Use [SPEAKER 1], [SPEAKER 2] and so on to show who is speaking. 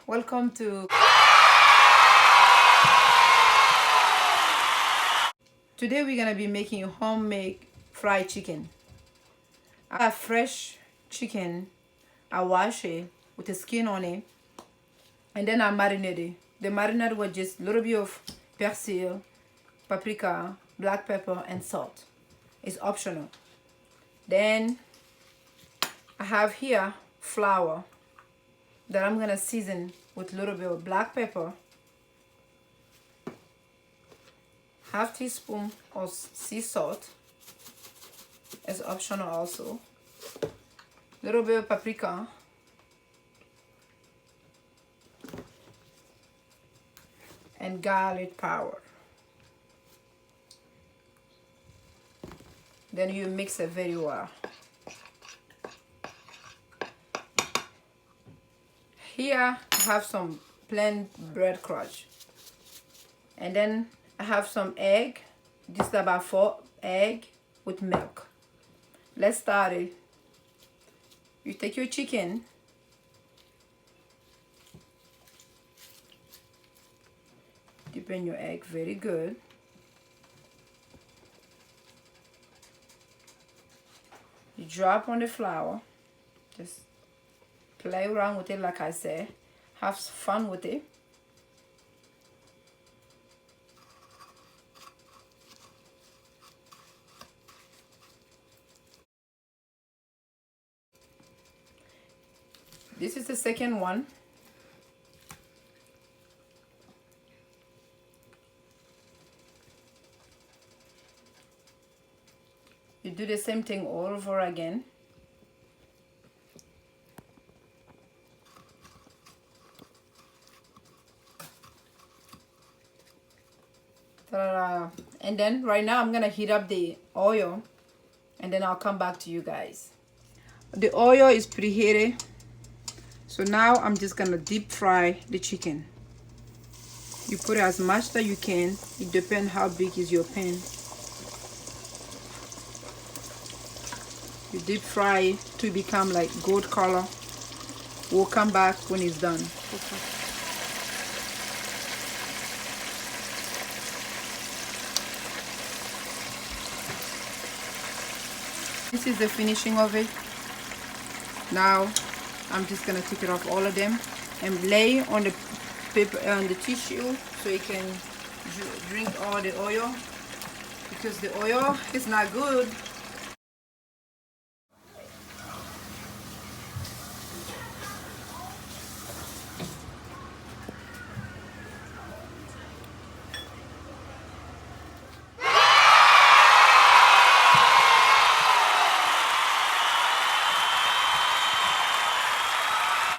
[SPEAKER 1] welcome to... Today we're gonna be making homemade fried chicken. I have fresh chicken. I wash it with the skin on it, and then I marinate it. The marinade was just a little bit of persil, paprika, black pepper, and salt. It's optional. Then I have here flour that I'm gonna season with a little bit of black pepper, half teaspoon of sea salt, is optional also, little bit of paprika, and garlic powder. Then you mix it very well. Here I have some plain bread crunch, and then I have some egg, just about 4 eggs with milk. Let's start it. You take your chicken, dip in your egg very good. You drop on the flour, just play around with it like I said, have fun with it. This is the second one. You do the same thing all over again. Ta-da. And then right now I'm gonna heat up the oil, and then I'll come back to you guys. The oil is preheated, so now I'm just gonna deep fry the chicken. You put as much that you can. It depends how big is your pan. You deep fry it to become like gold color. We'll come back when it's done. This is the finishing of it. Now I'm just gonna take it off all of them and lay on the paper on the tissue so you can drink all the oil, because the oil is not good